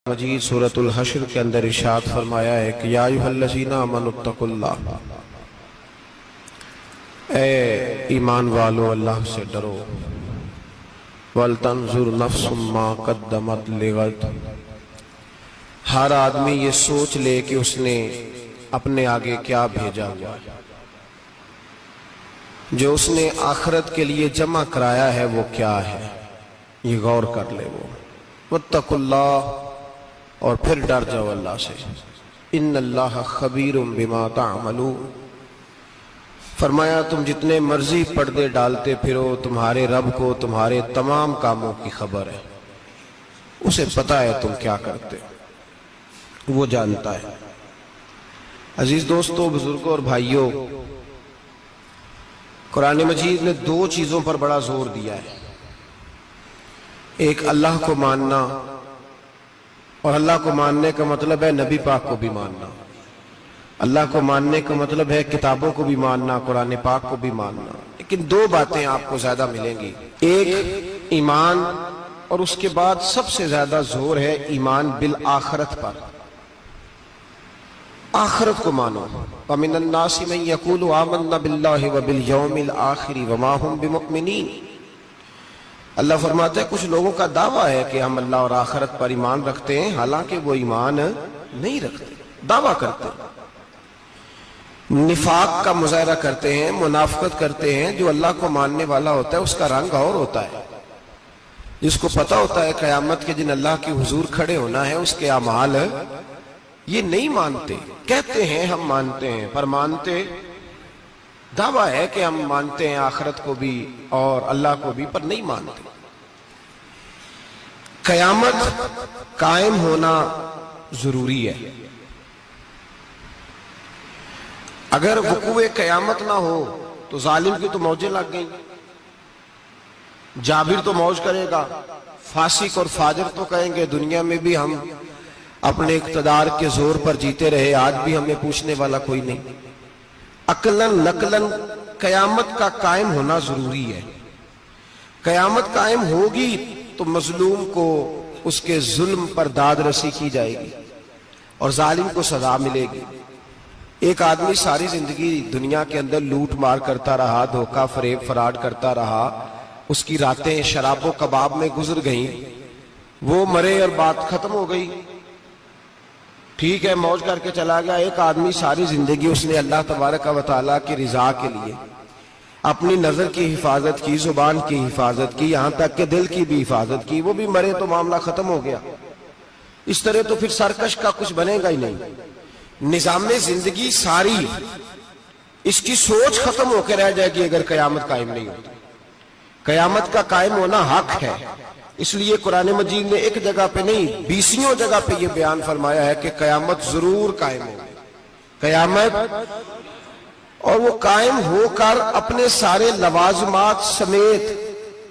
مجید سورۃ الحشر کے اندر ارشاد فرمایا ہے کہ یا ایھا الذین آمنوا اتقوا اللہ، اے ایمان والو اللہ سے ڈرو، وَلْتَنْظُرْ نَفْسٌ مَا قَدَّمَتْ لِغَدٍ، ہر آدمی یہ سوچ لے کہ اس نے اپنے آگے کیا بھیجا ہوا ہے، جو اس نے آخرت کے لیے جمع کرایا ہے وہ کیا ہے، یہ غور کر لے وہ۔ وَاتَّقُوا اللَّهَ، اور پھر ڈر جاؤ اللہ سے، ان اللہ خبیر بما تعملون، فرمایا تم جتنے مرضی پردے ڈالتے پھرو، تمہارے رب کو تمہارے تمام کاموں کی خبر ہے، اسے پتا ہے تم کیا کرتے، وہ جانتا ہے۔ عزیز دوستو، بزرگوں اور بھائیوں، قرآن مجید نے دو چیزوں پر بڑا زور دیا ہے، ایک اللہ کو ماننا، اور اللہ کو ماننے کا مطلب ہے نبی پاک کو بھی ماننا، اللہ کو ماننے کا مطلب ہے کتابوں کو بھی ماننا، قرآن پاک کو بھی ماننا۔ لیکن دو باتیں آپ کو زیادہ ملیں گی، ایک ایمان، اور اس کے بعد سب سے زیادہ زور ہے ایمان بالآخرت پر، آخرت کو مانو۔ وَمِنَ النَّاسِ مَن يَقُولُ آمَنَّا بِاللَّهِ وَبِالْيَوْمِ الْآخِرِ وَمَا هُمْ بِمُؤْمِنِينَ، اللہ فرماتا ہے کچھ لوگوں کا دعویٰ ہے کہ ہم اللہ اور آخرت پر ایمان رکھتے ہیں، حالانکہ وہ ایمان نہیں رکھتے، دعویٰ کرتے ہیں، نفاق کا مظاہرہ کرتے ہیں، منافقت کرتے ہیں۔ جو اللہ کو ماننے والا ہوتا ہے اس کا رنگ اور ہوتا ہے، جس کو پتا ہوتا ہے قیامت کے دن اللہ کے حضور کھڑے ہونا ہے، اس کے اعمال یہ نہیں مانتے، کہتے ہیں ہم مانتے ہیں، پر مانتے، دعویٰ ہے کہ ہم مانتے ہیں آخرت کو بھی اور اللہ کو بھی، پر نہیں مانتے۔ قیامت قائم ہونا ضروری ہے، اگر وقوع قیامت نہ ہو تو ظالم کی تو موجیں لگ گئیں، جابر تو موج کرے گا، فاسق اور فاجر تو کہیں گے دنیا میں بھی ہم اپنے اقتدار کے زور پر جیتے رہے، آج بھی ہمیں پوچھنے والا کوئی نہیں۔ عقلاً نقلاً قیامت کا قائم ہونا ضروری ہے۔ قیامت قائم ہوگی تو مظلوم کو اس کے ظلم پر داد رسی کی جائے گی اور ظالم کو سزا ملے گی۔ ایک آدمی ساری زندگی دنیا کے اندر لوٹ مار کرتا رہا، دھوکہ فریب فراڈ کرتا رہا، اس کی راتیں شراب و کباب میں گزر گئیں، وہ مرے اور بات ختم ہو گئی، ٹھیک ہے موج کر کے چلا گیا۔ ایک آدمی ساری زندگی اس نے اللہ تبارک و تعالیٰ کی رضا کے لیے اپنی نظر کی حفاظت کی، زبان کی حفاظت کی، یہاں تک کہ دل کی بھی حفاظت کی، وہ بھی مرے تو معاملہ ختم ہو گیا۔ اس طرح تو پھر سرکش کا کچھ بنے گا ہی نہیں، نظام زندگی ساری اس کی سوچ ختم ہو کے رہ جائے گی اگر قیامت قائم نہیں ہوتی۔ قیامت کا قائم ہونا حق ہے، اس لیے قرآن مجید نے ایک جگہ پہ نہیں 20 جگہ پہ یہ بیان فرمایا ہے کہ قیامت ضرور قائم ہوگی، قیامت، اور وہ قائم ہو کر اپنے سارے لوازمات سمیت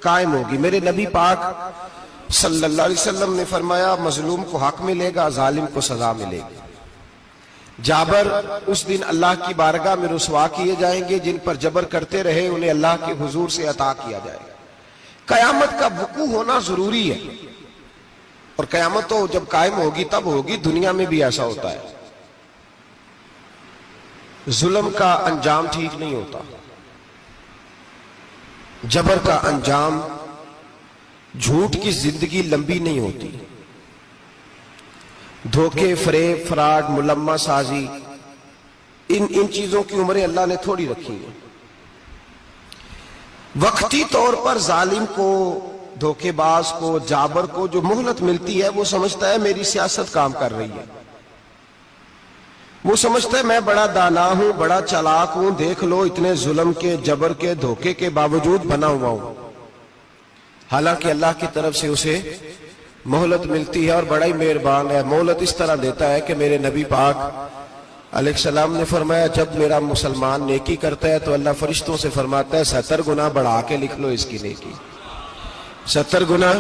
قائم ہوگی۔ میرے نبی پاک صلی اللہ علیہ وسلم نے فرمایا مظلوم کو حق ملے گا، ظالم کو سزا ملے گی۔ جابر اس دن اللہ کی بارگاہ میں رسوا کیے جائیں گے، جن پر جبر کرتے رہے انہیں اللہ کے حضور سے عطا کیا جائے گا۔ قیامت کا وقوع ہونا ضروری ہے، اور قیامت تو جب قائم ہوگی تب ہوگی، دنیا میں بھی ایسا ہوتا ہے، ظلم کا انجام ٹھیک نہیں ہوتا، جبر کا انجام، جھوٹ کی زندگی لمبی نہیں ہوتی، دھوکے فریب فراڈ ملمہ سازی، ان چیزوں کی عمریں اللہ نے تھوڑی رکھی ہیں۔ وقتی طور پر ظالم کو، دھوکے باز کو، جابر کو جو مہلت ملتی ہے وہ سمجھتا ہے میری سیاست کام کر رہی ہے، وہ سمجھتا ہے میں بڑا دانا ہوں، بڑا چالاک ہوں، دیکھ لو اتنے ظلم کے، جبر کے، دھوکے کے باوجود بنا ہوا ہوں، حالانکہ اللہ کی طرف سے اسے مہلت ملتی ہے اور بڑا ہی مہربان ہے۔ مہلت اس طرح دیتا ہے کہ میرے نبی پاک علیہ السلام نے فرمایا جب میرا مسلمان نیکی کرتا ہے تو اللہ فرشتوں سے فرماتا ہے 70 گنا بڑھا کے لکھ لو اس کی نیکی، 70 گنا،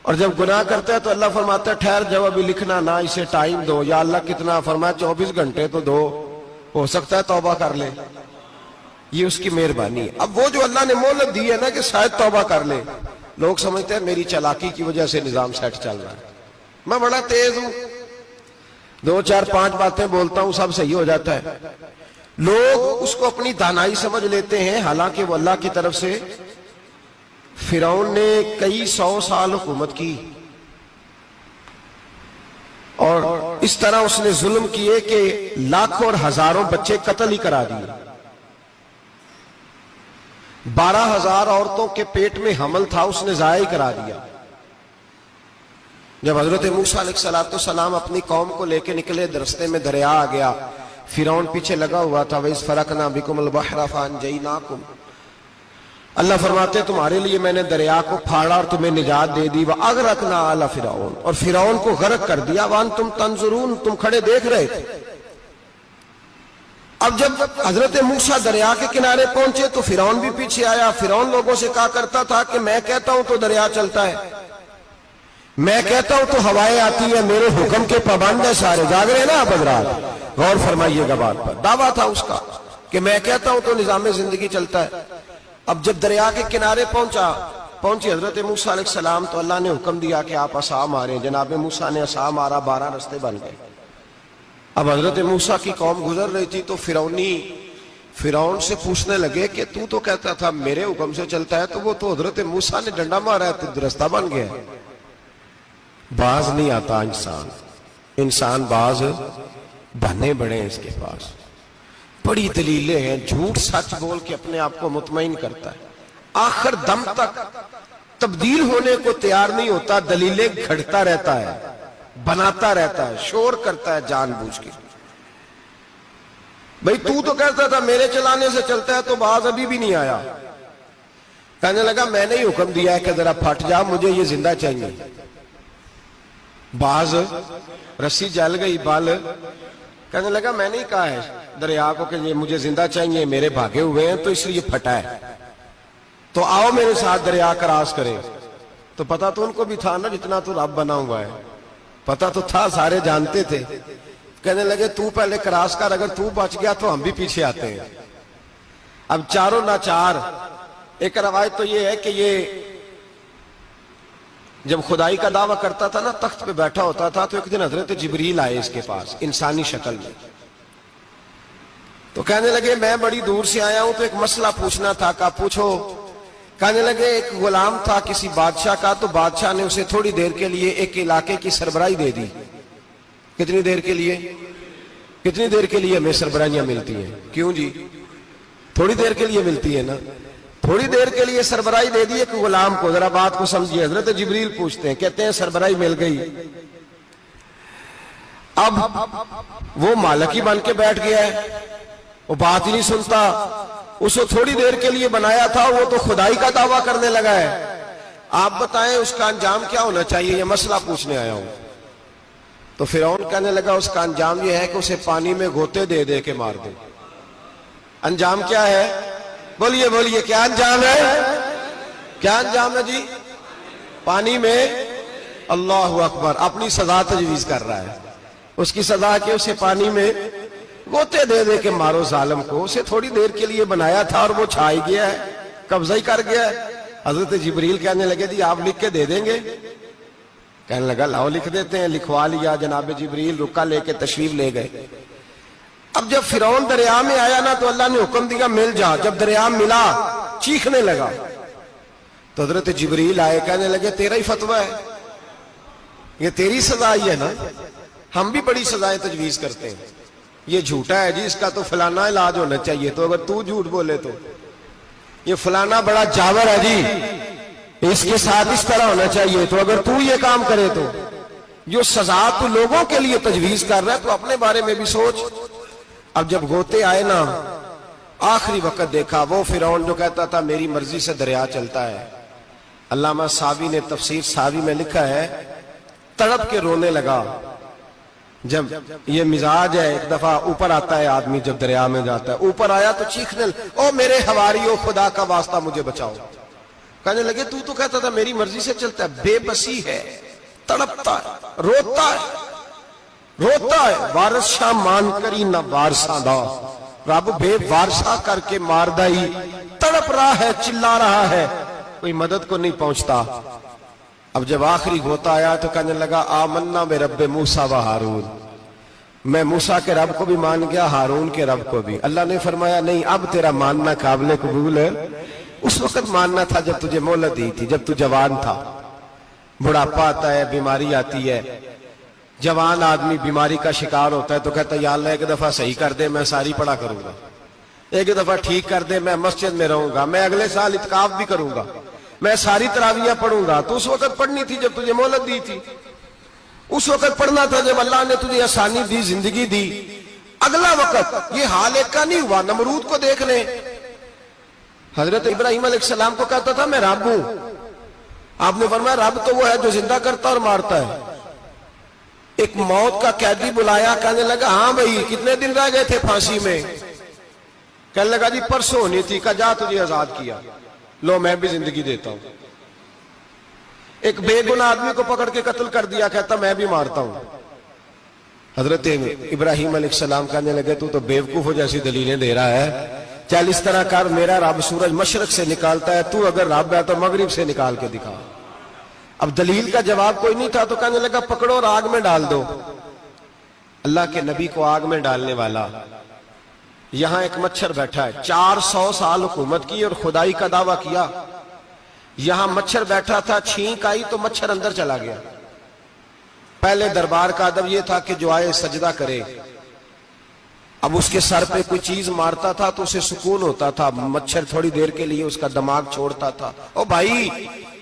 اور جب گناہ کرتا ہے تو اللہ فرماتا ہے ٹھہر جاؤ ابھی لکھنا نہ، اسے ٹائم دو۔ یا اللہ کتنا؟ فرمایا 24 گھنٹے تو دو، ہو سکتا ہے توبہ کر لے، یہ اس کی مہربانی ہے۔ اب وہ جو اللہ نے مہلت دی ہے نا کہ شاید توبہ کر لے، لوگ سمجھتے ہیں میری چالاکی کی وجہ سے نظام سیٹ چل رہا ہے، میں بڑا تیز ہوں، 2 4 5 باتیں بولتا ہوں، سب صحیح ہو جاتا ہے. لوگ اس کو اپنی دانائی سمجھ لیتے ہیں، حالانکہ وہ اللہ کی طرف سے. فرعون نے کئی 100 سال حکومت کی اور اس طرح اس نے ظلم کیے کہ لاکھوں اور ہزاروں بچے قتل ہی کرا دیے. 12,000 عورتوں کے پیٹ میں حمل تھا، اس نے ضائع کرا دیا. جب حضرت موسیٰ علیہ السلام اپنی قوم کو لے کے نکلے، راستے میں دریا آ گیا، فرعون پیچھے لگا ہوا تھا. وَإِذْ فَرَقْنَا بِكُمُ الْبَحْرَ فَأَنْجَيْنَاكُمْ. اللہ فرماتے تمہارے لیے میں نے دریا کو پھاڑا اور تمہیں نجات دے دی. وَأَغْرَقْنَا آلَ فِرْعَوْنَ، اور فرعون کو غرق کر دیا. وَأَنْتُمْ تَنْظُرُونَ، تم کھڑے دیکھ رہے تھے. اب جب حضرت موسیٰ دریا کے کنارے پہنچے تو فرعون بھی پیچھے آیا. فرعون لوگوں سے کہا کرتا تھا کہ میں کہتا ہوں تو دریا چلتا ہے، میں کہتا ہوں تو ہوائیں آتی ہیں، میرے حکم کے پابند ہے سارے. جاگ رہے نا آپ حضرات، غور فرمائیے گا بات پر. دعویٰ تھا اس کا کہ میں کہتا ہوں تو نظام زندگی چلتا ہے. اب جب دریا کے کنارے پہنچی حضرت موسیٰ علیہ السلام تو اللہ نے حکم دیا کہ آپ عصا ماریں. جناب موسیٰ نے عصا مارا، 12 رستے بن گئے. اب حضرت موسیٰ کی قوم گزر رہی تھی تو فرعون سے پوچھنے لگے کہ تو کہتا تھا میرے حکم سے چلتا ہے، تو وہ تو حضرت موسیٰ نے ڈنڈا مارا ہے تو رستہ بن گیا. باز نہیں آتا انسان باز بنے بڑے اس کے پاس بڑی دلیلیں ہیں. جھوٹ سچ بول کے اپنے آپ کو مطمئن کرتا ہے، آخر دم تک تبدیل ہونے کو تیار نہیں ہوتا. دلیلیں گھڑتا رہتا ہے، بناتا رہتا ہے، شور کرتا ہے جان بوجھ کے. بھئی تو کہتا تھا میرے چلانے سے چلتا ہے، تو باز ابھی بھی نہیں آیا. کہنے لگا میں نے ہی حکم دیا ہے کہ ذرا پھٹ جا، مجھے یہ زندہ چاہیے. باز رسی جل گئی، بال. کہنے لگا میں نے ہی کہا ہے دریا کو کہ یہ مجھے زندہ چاہیے، میرے بھاگے ہوئے ہیں تو اس لیے پھٹا ہے، تو آؤ میرے ساتھ دریا کراس کریں. تو پتا تو ان کو بھی تھا نا جتنا تو رب بنا ہوا ہے، پتا تو تھا، سارے جانتے تھے. کہنے لگے تو پہلے کراس کر، اگر تو بچ گیا تو ہم بھی پیچھے آتے ہیں. اب چاروں ناچار. ایک روایت تو یہ ہے کہ یہ جب خدائی کا دعویٰ کرتا تھا نا، تخت پہ بیٹھا ہوتا تھا، تو ایک دن حضرت جبریل آئے اس کے پاس انسانی شکل میں. تو کہنے لگے میں بڑی دور سے آیا ہوں تو ایک مسئلہ پوچھنا تھا. کہا پوچھو. کہنے لگے ایک غلام تھا کسی بادشاہ کا، تو بادشاہ نے اسے تھوڑی دیر کے لیے ایک علاقے کی سربراہی دے دی. کتنی دیر کے لیے ہمیں سربراہیاں ملتی ہیں؟ کیوں جی؟ تھوڑی دیر کے لیے ملتی ہے نا. تھوڑی دیر کے لیے سربراہی دے دی ایک غلام کو. ذرا بات کو سمجھیے. حضرت جبریل پوچھتے ہیں، کہتے ہیں سربراہی مل گئی. اب وہ مالک ہی بن کے بیٹھ گیا ہے، وہ بات ہی نہیں سنتا. اس کو تھوڑی دیر کے لیے بنایا تھا، وہ تو خدائی کا دعویٰ کرنے لگا ہے. آپ بتائیں اس کا انجام کیا ہونا چاہیے؟ یہ مسئلہ پوچھنے آیا ہوں. تو فرعون کہنے لگا اس کا انجام یہ ہے کہ اسے پانی میں گوتے دے دے کے مار دے. انجام کیا ہے؟ بولیے کیا انجام ہے؟ کیا انجام ہے جی؟ پانی میں. اللہ اکبر. اپنی سزا تجویز کر رہا ہے. اس کی سزا کہ اسے پانی میں گوتے دے دے کے مارو ظالم کو. اسے تھوڑی دیر کے لیے بنایا تھا اور وہ چھائی گیا ہے، قبضہ ہی کر گیا ہے. حضرت جبریل کہنے لگے جی آپ لکھ کے دے دیں گے؟ کہنے لگا لاؤ لکھ دیتے ہیں. لکھوا لیا. جناب جبریل رکا لے کے تشریف لے گئے. اب جب فرعون دریا میں آیا نا تو اللہ نے حکم دیا مل جا. جب دریا ملا چیخنے لگا تو حضرت جبریل آئے. کہنے لگے تیرا ہی فتویٰ ہے، یہ تیری سزا ہی ہے نا. ہم بھی بڑی سزائیں تجویز کرتے ہیں. یہ جھوٹا ہے جی، اس کا تو فلانا علاج ہونا چاہیے. تو اگر تو جھوٹ بولے تو یہ فلانا بڑا جاور ہے جی، اس کے ساتھ اس طرح ہونا چاہیے. تو اگر تو یہ کام کرے تو جو سزا تو لوگوں کے لیے تجویز کر رہا ہے تو اپنے بارے میں بھی سوچ. اب جب گوتے آئے نا، آخری وقت دیکھا وہ فرعون جو کہتا تھا میری مرضی سے دریا چلتا ہے. علامہ ساوی نے تفسیر ساوی میں لکھا ہے تڑپ کے رونے لگا. جب یہ مزاج ہے، ایک دفعہ اوپر آتا ہے آدمی جب دریا میں جاتا ہے، اوپر آیا تو چیخنے او میرے حواریو خدا کا واسطہ مجھے بچاؤ. کہنے لگے تو کہتا تھا میری مرضی سے چلتا ہے. بے بسی ہے، تڑپتا ہے، روتا ہے. وارث شاہ مان کری نہ وارثاں دا، رب بے وارثہ کر کے مار دائی. تڑپ رہا ہے، چلا رہا ہے، کوئی مدد کو نہیں پہنچتا. اب جب آخری غوطہ آیا تو کہنے لگا آمنا بے رب موسیٰ و ہارون، میں موسیٰ کے رب کو بھی مان گیا، ہارون کے رب کو بھی۔ اللہ نے فرمایا نہیں، اب تیرا ماننا قابل قبول ہے، اس وقت ماننا تھا جب تجھے مہلت دی تھی، جب تو جوان تھا۔ بڑھاپا آتا ہے، بیماری آتی ہے، جوان آدمی بیماری کا شکار ہوتا ہے تو کہتا ہے یا اللہ ایک دفعہ صحیح کر دے، میں ساری پڑھا کروں گا، ایک دفعہ ٹھیک کر دے، میں مسجد میں رہوں گا، میں اگلے سال اعتکاف بھی کروں گا، میں ساری تراویحیں پڑھوں گا۔ تو اس وقت پڑھنی تھی جب تجھے مہلت دی تھی، اس وقت پڑھنا تھا جب اللہ نے تجھے آسانی دی، زندگی دی۔ اگلا وقت یہ حال ایک کا نہیں ہوا۔ نمرود کو دیکھ لیں، حضرت ابراہیم علیہ السلام کو کہتا تھا میں رب ہوں، آپ نے فرمایا رب تو وہ ہے جو زندہ کرتا اور مارتا ہے۔ ایک موت کا قیدی بلایا، کہنے لگا ہاں بھائی کتنے دن رہ گئے تھے پھانسی میں؟ کہنے لگا جی پرسوں ہونی تھی، کہا جا تجھے آزاد کیا، لو میں بھی زندگی دیتا ہوں۔ ایک بے گناہ آدمی کو پکڑ کے قتل کر دیا، کہتا میں بھی مارتا ہوں۔ حضرت ابراہیم علیہ السلام کہنے لگے تو بیوقوفوں جیسی دلیلیں دے رہا ہے، چل اس طرح کر، میرا رب سورج مشرق سے نکالتا ہے، تو اگر رب ہے تو مغرب سے نکال کے دکھا۔ اب دلیل کا جواب کوئی نہیں تھا تو کہنے لگا پکڑو اور آگ میں ڈال دو۔ اللہ کے نبی کو آگ میں ڈالنے والا، یہاں ایک مچھر بیٹھا ہے، 400 سال حکومت کی اور خدائی کا دعویٰ کیا، یہاں مچھر بیٹھا تھا، چھینک آئی تو مچھر اندر چلا گیا۔ پہلے دربار کا ادب یہ تھا کہ جو آئے سجدہ کرے، اب اس کے سر پہ کوئی چیز مارتا تھا تو اسے سکون ہوتا تھا، مچھر تھوڑی دیر کے لیے اس کا دماغ چھوڑتا تھا۔ او بھائی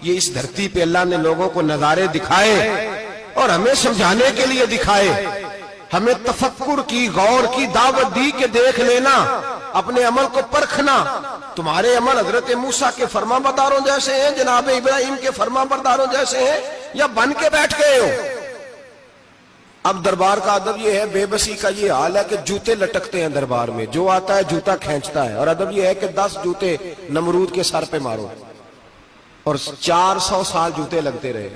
یہ اس دھرتی پہ اللہ نے لوگوں کو نظارے دکھائے اور ہمیں سمجھانے کے لیے دکھائے، ہمیں تفکر کی، غور کی دعوت دی کہ دیکھ لینا، اپنے عمل کو پرکھنا۔ تمہارے عمل حضرت موسیٰ کے فرما برداروں جیسے ہیں، جناب ابراہیم کے فرما برداروں جیسے ہیں، یا بن کے بیٹھ گئے ہو؟ اب دربار کا ادب یہ ہے، بے بسی کا یہ حال ہے کہ جوتے لٹکتے ہیں دربار میں، جو آتا ہے جوتا کھینچتا ہے، اور ادب یہ ہے کہ 10 جوتے نمرود کے سر پہ مارو، اور 400 سال جوتے لگتے رہے۔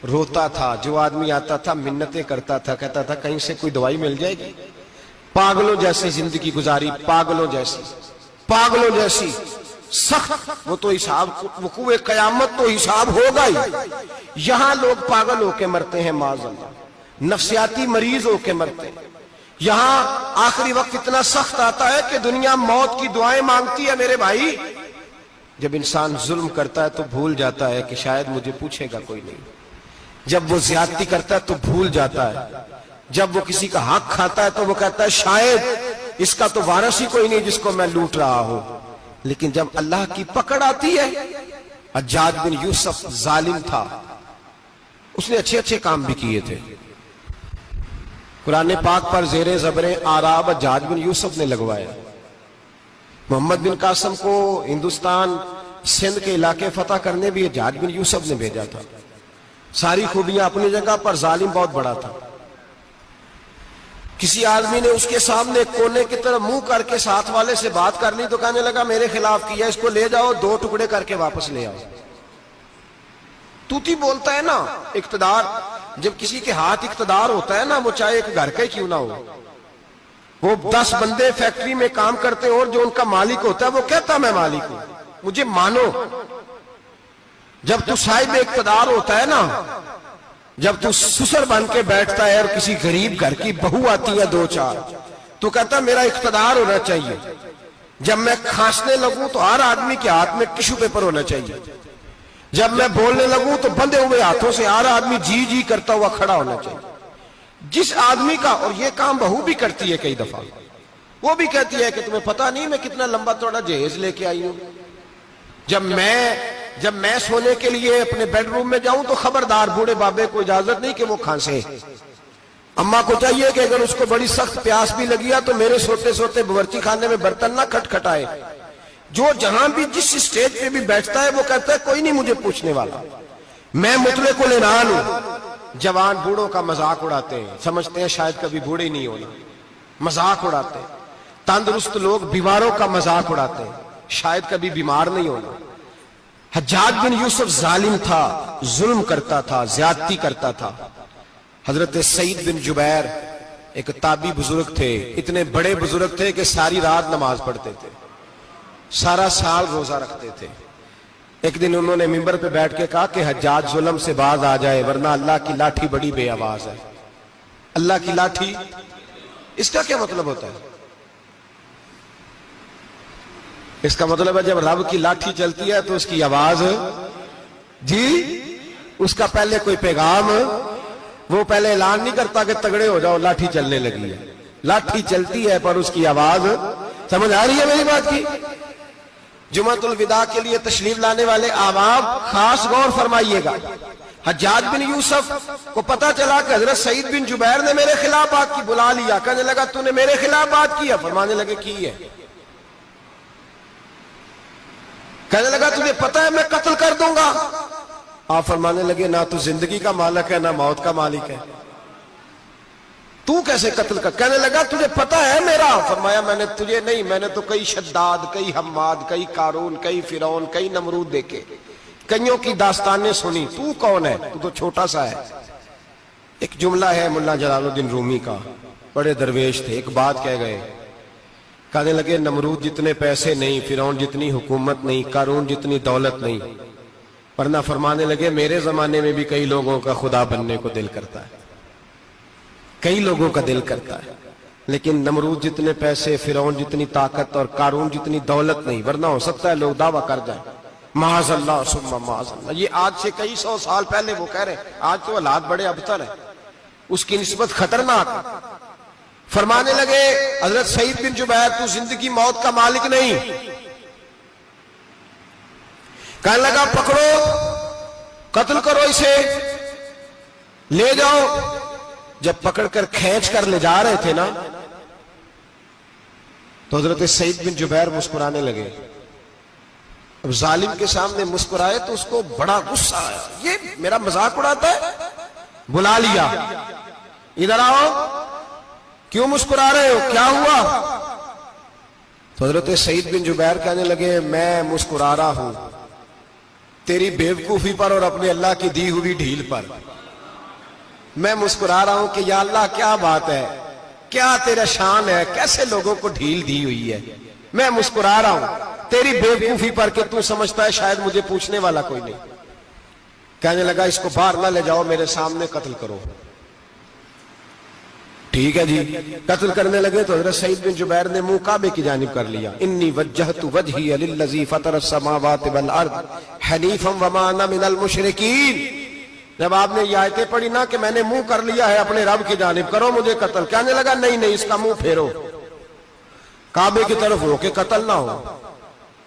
روتا تھا، جو آدمی آتا تھا منتیں کرتا تھا، کہتا تھا کہیں سے کوئی دوائی مل جائے گی۔ پاگلوں جیسی زندگی گزاری، پاگلوں جیسی سخت، وہ تو حساب، وقوع قیامت تو حساب ہوگا ہی۔ یہاں لوگ پاگل ہو کے مرتے ہیں، معاذ اللہ، نفسیاتی مریض ہو کے مرتے ہیں۔ یہاں آخری وقت اتنا سخت آتا ہے کہ دنیا موت کی دعائیں مانگتی ہے۔ میرے بھائی جب انسان ظلم کرتا ہے تو بھول جاتا ہے کہ شاید مجھے پوچھے گا کوئی نہیں، جب وہ زیادتی کرتا ہے تو بھول جاتا ہے، جب وہ کسی کا حق کھاتا ہے تو وہ کہتا ہے شاید اس کا تو وارث ہی کوئی نہیں جس کو میں لوٹ رہا ہوں۔ لیکن جب اللہ کی پکڑ آتی ہے، حجاج بن یوسف ظالم تھا، اس نے اچھے کام بھی کیے تھے۔ قرآن پاک پر زیر زبر آراب حجاج بن یوسف نے لگوایا۔ محمد بن قاسم کو ہندوستان سندھ کے علاقے فتح کرنے بھی حجاج بن یوسف نے بھیجا تھا۔ ساری خوبیاں اپنی جگہ پر، ظالم بہت بڑا تھا۔ کسی آدمی نے اس کے سامنے کونے کی طرف منہ کر کے ساتھ والے سے بات کر لی تو کہنے لگا میرے خلاف کیا، اس کو لے جاؤ، 2 ٹکڑے کر کے واپس لے آؤ۔ توتی بولتا ہے نا، اقتدار، جب کسی کے ہاتھ اقتدار ہوتا ہے نا، وہ چاہے ایک گھر کا ہی کیوں نہ ہو، وہ 10 بندے فیکٹری میں کام کرتے اور جو ان کا مالک ہوتا ہے وہ کہتا میں مالک ہوں، مجھے مانو۔ جب تو صاحب اقتدار ہوتا ہے نا، جب تو سسر بن کے بیٹھتا ہے اور کسی غریب گھر کی بہو آتی ہے 2-4 تو کہتا میرا اقتدار ہونا چاہیے، جب میں کھانسنے لگوں تو ہر آدمی کے ہاتھ میں ٹشو پیپر ہونا چاہیے، جب میں بولنے لگوں تو بندھے ہوئے ہاتھوں سے ہر آدمی جی جی کرتا ہوا کھڑا ہونا چاہیے۔ جس آدمی کا، اور یہ کام بہو بھی کرتی ہے کئی دفعہ، وہ بھی کہتی ہے کہ تمہیں پتا نہیں میں کتنا لمبا چوڑا جہیز لے کے آئی ہوں، جب میں سونے کے لیے اپنے بیڈ روم میں جاؤں تو خبردار بوڑھے بابے کو اجازت نہیں کہ وہ کھانسے، اماں کو چاہیے کہ اگر اس کو بڑی سخت پیاس بھی لگی ہے تو میرے سوتے سوتے باورچی خانے میں برتن نہ کھٹکھٹائے۔ جو جہاں بھی جس اسٹیج پہ بھی بیٹھتا ہے وہ کہتا ہے کوئی نہیں مجھے پوچھنے والا، میں مطلق العنان ہوں۔ جوان بوڑھوں کا مذاق اڑاتے ہیں، سمجھتے ہیں شاید کبھی بوڑھے نہیں ہونا، مذاق اڑاتے ہیں۔ تندرست لوگ بیماروں کا مذاق اڑاتے ہیں، شاید کبھی بیمار نہیں ہونا۔ حجاج بن یوسف ظالم تھا، ظلم کرتا تھا، زیادتی کرتا تھا۔ حضرت سعید بن جبیر ایک تابعی بزرگ تھے، اتنے بڑے بزرگ تھے کہ ساری رات نماز پڑھتے تھے، سارا سال روزہ رکھتے تھے۔ ایک دن انہوں نے منبر پہ بیٹھ کے کہا کہ حجاج ظلم سے باز آ جائے ورنہ اللہ کی لاٹھی بڑی بے آواز ہے. اللہ کی لاٹھی، اس کا کیا مطلب ہوتا ہے؟ اس کا مطلب ہے جب رب کی لاٹھی چلتی ہے تو اس کی آواز، جی اس کا پہلے کوئی پیغام، وہ پہلے اعلان نہیں کرتا کہ تگڑے ہو جاؤ لاٹھی چلنے لگی ہے. لاٹھی چلتی ہے پر اس کی آواز، سمجھ آ رہی ہے میری بات کی؟ جمعۃ الوداع کے لیے تشریف لانے والے احباب خاص غور فرمائیے گا. حجاج بن یوسف کو پتا چلا کہ حضرت سعید بن جبیر نے میرے خلاف بات کی، بلا لیا، کہنے لگا تو نے میرے خلاف بات کی ہے؟ فرمانے لگے کی ہے. کہنے لگا تجھے پتا ہے میں قتل کر دوں گا؟ آپ فرمانے لگے نہ تو زندگی کا مالک ہے نہ موت کا مالک ہے، تو کیسے قتل کر؟ کہنے لگا تجھے پتا ہے میرا؟ فرمایا میں نے تجھے نہیں، میں نے تو کئی شداد، کئی حماد، کئی قارون، کئی فرعون، کئی نمرود دیکھے، کئیوں کی داستانیں سنی، تو کون ہے؟ تو چھوٹا سا ہے. ایک جملہ ہے ملا جلال الدین رومی کا، بڑے درویش تھے، ایک بات کہہ گئے، کہنے لگے نمرود جتنے پیسے نہیں، فرعون جتنی حکومت نہیں، قارون جتنی دولت نہیں، ورنہ فرمانے لگے میرے زمانے میں بھی کئی لوگوں کا خدا بننے کو دل کرتا ہے، کئی لوگوں کا دل کرتا ہے، لیکن نمرود جتنے پیسے، فرعون جتنی طاقت اور قارون جتنی دولت نہیں، ورنہ ہو سکتا ہے لوگ دعویٰ کر جائیں معاذ اللہ ثم معاذ اللہ. یہ آج سے کئی سو سال پہلے وہ کہہ رہے ہیں، آج تو حالات بڑے ابتر ہیں، اس کی نسبت خطرناک. فرمانے لگے حضرت سعید بن جبیر تو زندگی موت کا مالک نہیں. کہنے لگا پکڑو، قتل کرو اسے، لے جاؤ. جب پکڑ کر کھینچ کر لے جا رہے تھے نا تو حضرت سعید بن جبیر مسکرانے لگے. اب ظالم کے سامنے مسکرائے تو اس کو بڑا غصہ آیا، یہ میرا مذاق اڑاتا ہے. بلا لیا، ادھر آؤ، کیوں مسکرا رہے ہو، کیا ہوا؟ تو حضرت سعید بن جبیر کہنے لگے میں مسکرا رہا ہوں تیری بیوقوفی پر اور اپنے اللہ کی دی ہوئی ڈھیل پر. میں مسکرا رہا ہوں کہ یا اللہ کیا بات ہے، کیا تیرا شان ہے، کیسے لوگوں کو ڈھیل دی ہوئی ہے. میں مسکرا رہا ہوں تیری بیوقوفی پر کہ تو سمجھتا ہے شاید مجھے پوچھنے والا کوئی نہیں. کہنے لگا اس کو باہر نہ لے جاؤ، میرے سامنے قتل کرو. ٹھیک ہے جی، قتل کرنے لگے تو حضرت سعید بن جبیر نے منہ کعبے کی جانب کر لیا. انی وجہت وجہی للذی فطر السماوات والارض حنیفا وما انا من المشرکین. جب آپ نے یہ آیتیں پڑھی نا کہ میں نے منہ کر لیا ہے اپنے رب کی جانب، کرو مجھے قتل. کہنے لگا نہیں نہیں، اس کا منہ پھیرو، کعبے کی طرف ہو کے قتل نہ ہو.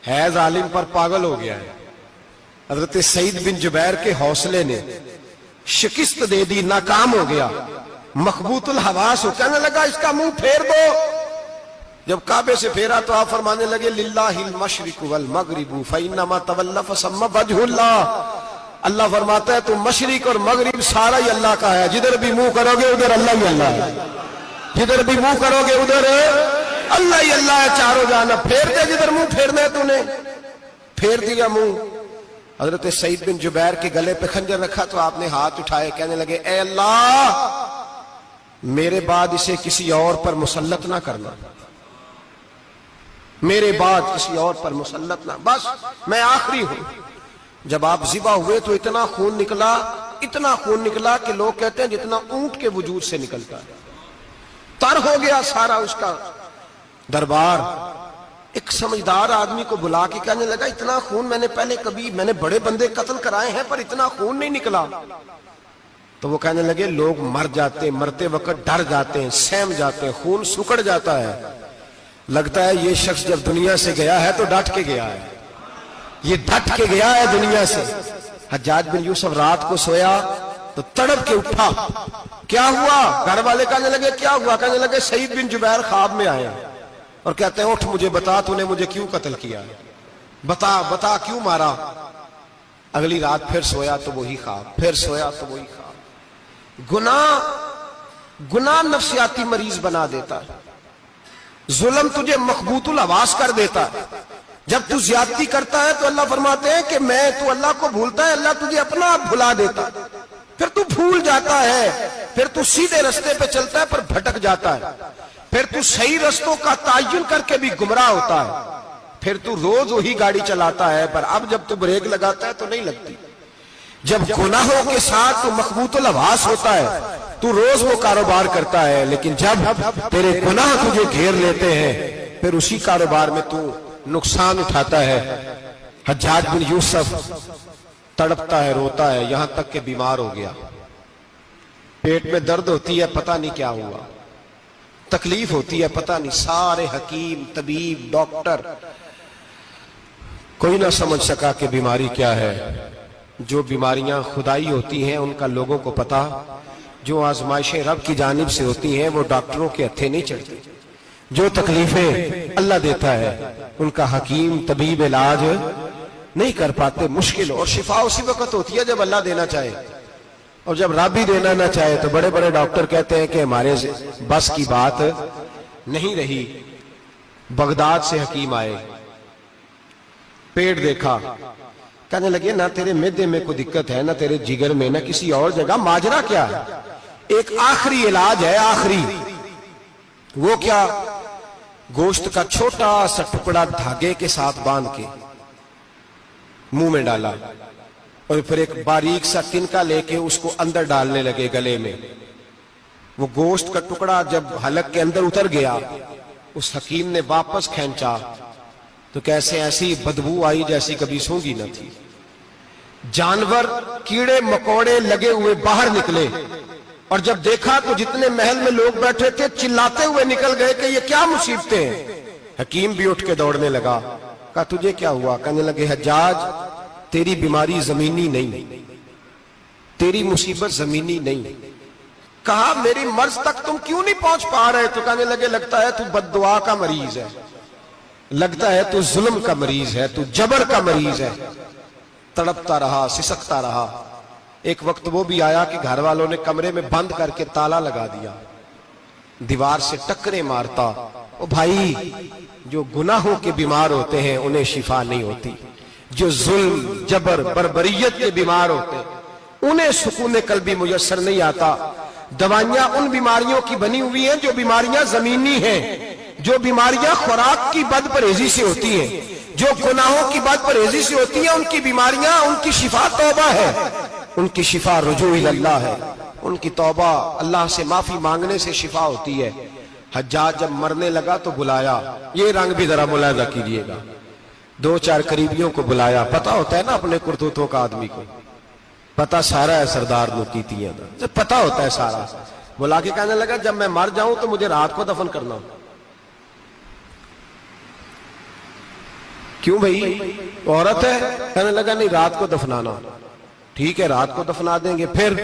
ہے ظالم پر پاگل ہو گیا ہے. حضرت سعید بن جبیر کے حوصلے نے شکست دے دی، ناکام ہو گیا، مخبوط الحواس ہو. کہنے لگا اس کا منہ پھیر دو. جب کعبے سے پھیرا تو آپ فرمانے لگے للہ المشرق والمغرب فإنما تولى فثم وجه اللہ. اللہ فرماتا ہے تو مشرق اور مغرب سارا ہی اللہ کا ہے، جدھر بھی منہ کرو گے ادھر اللہ ہی اللہ ہے، جدھر بھی منہ کرو گے ادھر اللہ ہی اللہ ہے. چاروں جانب پھیر دے، جدھر منہ پھیرنا ہے تو نے پھیر دیا منہ. حضرت سعید بن جبیر کے گلے پہ خنجر رکھا تو آپ نے ہاتھ اٹھائے، کہنے لگے اے اللہ میرے بعد اسے کسی اور پر مسلط نہ کرنا، میرے بعد کسی اور پر مسلط نہ، بس میں آخری ہوں. جب آپ ذبح ہوئے تو اتنا خون نکلا کہ لوگ کہتے ہیں جتنا اونٹ کے وجود سے نکلتا ہے. تر ہو گیا سارا اس کا دربار. ایک سمجھدار آدمی کو بلا کے کہنے لگا اتنا خون میں نے بڑے بندے قتل کرائے ہیں پر اتنا خون نہیں نکلا. تو وہ کہنے لگے لوگ مر جاتے ہیں، مرتے وقت ڈر جاتے ہیں، سہم جاتے ہیں، خون سکڑ جاتا ہے. لگتا ہے یہ شخص جب دنیا سے گیا ہے تو ڈٹ کے گیا ہے، یہ ڈٹ کے گیا ہے دنیا سے. حجاج بن یوسف رات کو سویا تو تڑپ کے اٹھا. کیا ہوا؟ گھر والے کہنے لگے کیا ہوا؟ کہنے لگے سعید بن جبیر خواب میں آئے اور کہتے ہیں اٹھ مجھے بتا تو نے مجھے کیوں قتل کیا، بتا کیوں مارا. اگلی رات پھر سویا تو وہی خواب، پھر سویا تو وہی خواب. گناہ نفسیاتی مریض بنا دیتا ہے، ظلم تجھے مخبوط الحواس کر دیتا ہے. جب تو زیادتی کرتا ہے تو اللہ فرماتے ہیں کہ تو اللہ کو بھولتا ہے، اللہ تجھے اپنا آپ بھلا دیتا ہے. پھر تو بھول جاتا ہے، پھر تو سیدھے رستے پہ چلتا ہے پر بھٹک جاتا ہے، پھر تو صحیح رستوں کا تعین کر کے بھی گمراہ ہوتا ہے. پھر تو روز وہی گاڑی چلاتا ہے، پر اب جب تو بریک لگاتا ہے تو نہیں لگتی۔ جب گناہوں کے ساتھ تو مخبوط الحواس ہوتا ہے تو روز وہ کاروبار کرتا ہے، لیکن جب تیرے گناہ تجھے گھیر لیتے ہیں پھر اسی کاروبار میں تو نقصان اٹھاتا ہے۔ حجاج بن یوسف تڑپتا ہے، روتا ہے، یہاں تک کہ بیمار ہو گیا، پیٹ میں درد ہوتی ہے، پتہ نہیں کیا ہوا، تکلیف ہوتی ہے، پتہ نہیں، سارے حکیم، طبیب، ڈاکٹر، کوئی نہ سمجھ سکا کہ بیماری کیا ہے۔ جو بیماریاں خدائی ہوتی ہیں ان کا لوگوں کو پتا، جو آزمائشیں رب کی جانب سے ہوتی ہیں وہ ڈاکٹروں کے ہتھے نہیں چڑھتی، جو تکلیفیں اللہ دیتا ہے ان کا حکیم طبیب علاج نہیں کر پاتے، مشکل، اور شفا اسی وقت ہوتی ہے جب اللہ دینا چاہے، اور جب رب بھی دینا نہ چاہے تو بڑے بڑے ڈاکٹر کہتے ہیں کہ ہمارے بس کی بات نہیں رہی۔ بغداد سے حکیم آئے، پیٹ دیکھا، کہنے لگے نہ تیرے معدے میں کوئی دقت ہے، نہ تیرے جگر میں، نہ کسی اور جگہ، ماجرا کیا ہے؟ ایک آخری علاج ہے، آخری، وہ کیا؟ گوشت کا چھوٹا سا ٹکڑا دھاگے کے ساتھ باندھ کے منہ میں ڈالا، اور پھر ایک باریک سا تنکا لے کے اس کو اندر ڈالنے لگے گلے میں۔ وہ گوشت کا ٹکڑا جب حلق کے اندر اتر گیا، اس حکیم نے واپس کھینچا تو کیسے ایسی بدبو آئی جیسی کبھی سونگی نہ تھی۔ جانور، کیڑے مکوڑے لگے ہوئے باہر نکلے، اور جب دیکھا تو جتنے محل میں لوگ بیٹھے تھے چلاتے ہوئے نکل گئے کہ یہ کیا مصیبتیں ہیں۔ حکیم بھی اٹھ کے دوڑنے لگا، کہا تجھے کیا ہوا؟ کہنے لگے حجاج تیری بیماری زمینی نہیں، تیری مصیبت زمینی نہیں۔ کہا میری مرض تک تم کیوں نہیں پہنچ پا رہے؟ تو کہنے لگے لگتا ہے تو بد دعا کا مریض ہے، لگتا ہے تو ظلم کا مریض ہے، تو جبر کا مریض ہے۔ تڑپتا رہا، سسکتا رہا۔ ایک وقت وہ بھی آیا کہ گھر والوں نے کمرے میں بند کر کے تالا لگا دیا، دیوار سے ٹکرے مارتا۔ او بھائی، جو گناہوں کے بیمار ہوتے ہیں انہیں شفا نہیں ہوتی، جو ظلم، جبر، بربریت کے بیمار ہوتے ہیں انہیں سکون قلبی میسر نہیں آتا۔ دوائیاں ان بیماریوں کی بنی ہوئی ہیں جو بیماریاں زمینی ہیں، جو بیماریاں خوراک کی بد پرہیزی سے ہوتی ہیں، جو گناہوں کی بد پرہیزی سے ہوتی ہیں، ان کی بیماریاں، ان کی شفا توبہ ہے، ان کی شفا رجوع اللہ ہے، ان کی توبہ، اللہ سے معافی مانگنے سے شفا ہوتی ہے۔ حجاج جب مرنے لگا تو بلایا، یہ رنگ بھی ذرا ملاحظہ کیجئے گا، دو چار قریبیوں کو بلایا، پتہ ہوتا ہے نا اپنے کرتوتوں کا آدمی کو، پتہ سارا ہے سردار لوکیتیاں دا، پتہ ہوتا ہے سارا۔ بلا کے کہنے لگا جب میں مر جاؤں تو مجھے رات کو دفن کرنا ہو۔ کیوں بھائی، عورت ہے؟ کہنے لگا نہیں، رات کو دفنانا۔ ٹھیک ہے، رات کو دفنا دیں گے۔ پھر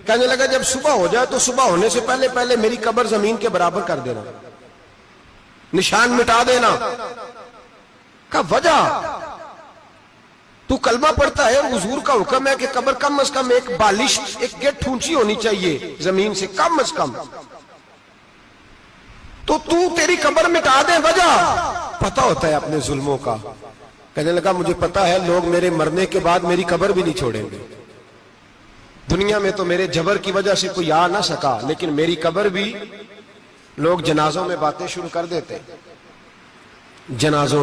کہنے لگا جب صبح ہو جائے تو صبح ہونے سے پہلے پہلے میری قبر زمین کے برابر کر دینا، نشان مٹا دینا۔ کہا وجہ؟ تو کلمہ پڑھتا ہے، حضور کا حکم ہے کہ قبر کم از کم ایک بالش، ایک گیٹ اونچی ہونی چاہیے زمین سے، کم از کم، تو تیری قبر مٹا دے، وجہ؟ پتہ ہوتا ہے اپنے ظلموں کا۔ کہنے لگا مجھے پتا ہے لوگ میرے مرنے کے بعد میری قبر بھی نہیں چھوڑیں گے، دنیا میں تو میرے جبر کی وجہ سے کوئی آ نہ سکا، لیکن میری قبر بھی لوگ جنازوں میں باتیں شروع کر دیتے، جنازوں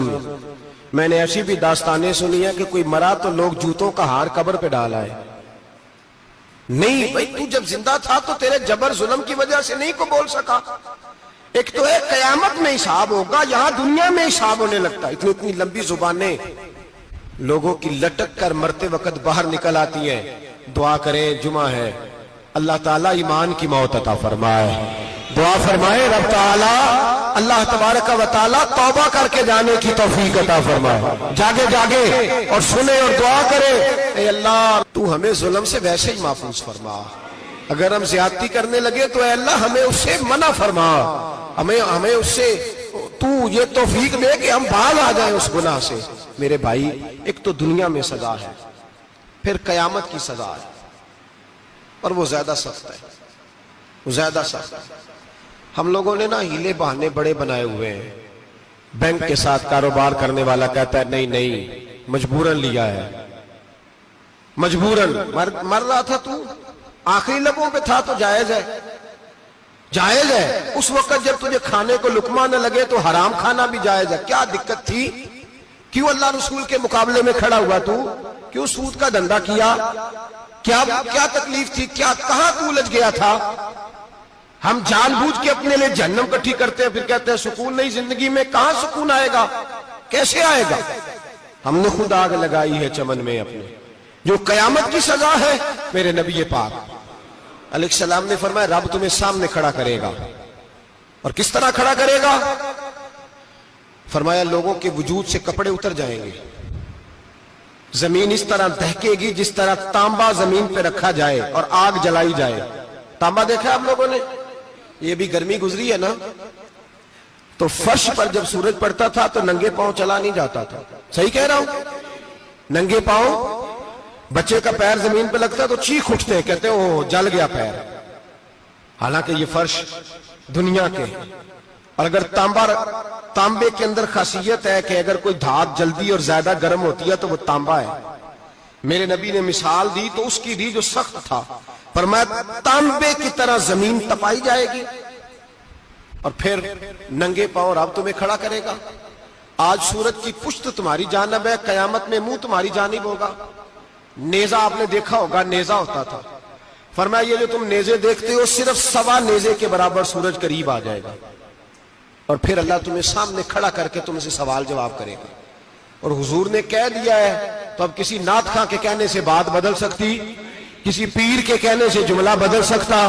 میں نے ایسی بھی داستانیں سنی ہیں کہ کوئی مرا تو لوگ جوتوں کا ہار قبر پہ ڈال آئے۔ نہیں بھائی، تو جب زندہ تھا تو تیرے جبر ظلم کی وجہ سے نہیں کو بول سکا۔ ایک تو ہے قیامت میں حساب ہوگا، یہاں دنیا میں حساب ہونے لگتا ہے۔ اتنی لمبی زبانیں لوگوں کی لٹک کر مرتے وقت باہر نکل آتی ہیں۔ دعا کریں، جمعہ ہے، اللہ تعالیٰ ایمان کی موت عطا فرمائے، دعا فرمائے رب تعالیٰ اللہ تبارک و تعالیٰ توبہ کر کے جانے کی توفیق عطا فرمائے، جاگے جاگے اور سنے اور دعا کرے، اے اللہ تو ہمیں ظلم سے ویسے ہی محفوظ فرما، اگر ہم زیادتی کرنے لگے تو اے اللہ ہمیں اس سے منع فرما، ہمیں اس سے تو یہ توفیق دے کہ ہم باز آ جائیں اس گناہ سے۔ میرے بھائی، ایک تو دنیا میں سزا ہے، پھر قیامت کی سزا ہے، اور وہ زیادہ سخت ہے، وہ زیادہ سخت ہے۔ ہم لوگوں نے نا ہیلے بہانے بڑے بنائے ہوئے ہیں۔ بینک کے ساتھ کاروبار کرنے والا کہتا ہے نہیں مجبوراً لیا ہے، مجبوراً مر رہا تھا تو آخری لبوں پہ تھا تو جائز ہے، جائز ہے۔ اس وقت جب تجھے کھانے کو لقمہ نہ لگے تو حرام کھانا بھی جائز ہے، کیا دقت تھی؟ کیوں اللہ رسول کے مقابلے میں کھڑا ہوا تو؟ کیوں سود کا دھندا کیا؟ کیا تکلیف تھی؟ کہاں تو الجھ گیا تھا؟ ہم جان بوجھ کے اپنے لیے جہنم کٹھی کرتے ہیں، پھر کہتے ہیں سکون نہیں زندگی میں۔ کہاں سکون آئے گا؟ کیسے آئے گا؟ ہم نے خود آگ لگائی ہے چمن میں اپنے، جو قیامت کی سزا ہے۔ میرے نبی پاک علیہ السلام نے فرمایا رب تمہیں سامنے کھڑا کرے گا، اور کس طرح کھڑا کرے گا؟ فرمایا لوگوں کے وجود سے کپڑے اتر جائیں گے، زمین اس طرح دہکے گی جس طرح تانبا زمین پہ رکھا جائے اور آگ جلائی جائے۔ تانبا دیکھا آپ لوگوں نے؟ یہ بھی گرمی گزری ہے نا، تو فرش پر جب سورج پڑتا تھا تو ننگے پاؤں چلا نہیں جاتا تھا، صحیح کہہ رہا ہوں؟ ننگے پاؤں، بچے کا پیر زمین پہ لگتا ہے تو چیخ اٹھتے ہیں، کہتے ہیں اوہ جل گیا پیر، حالانکہ یہ فرش دنیا کے۔ اور اگر تانبے کے اندر خاصیت ہے کہ اگر کوئی دھات جلدی اور زیادہ گرم ہوتی ہے تو وہ تانبا ہے۔ میرے نبی نے مثال دی تو اس کی دی جو سخت تھا، فرمایا تانبے کی طرح زمین تپائی جائے گی، اور پھر ننگے پاؤں رب تمہیں کھڑا کرے گا۔ آج سورج کی پشت تمہاری جانب ہے، قیامت میں منہ تمہاری جانب ہوگا۔ نیزہ آپ نے دیکھا ہوگا، نیزہ ہوتا تھا، فرمایا یہ جو تم نیزے دیکھتے ہو صرف سوا نیزے کے برابر سورج قریب آ جائے گا، اور پھر اللہ تمہیں سامنے کھڑا کر کے تم سے سوال جواب کرے گا۔ اور حضور نے کہہ دیا ہے تو اب کسی نعت خواں کے کہنے سے بات بدل سکتی، کسی پیر کے کہنے سے جملہ بدل سکتا؟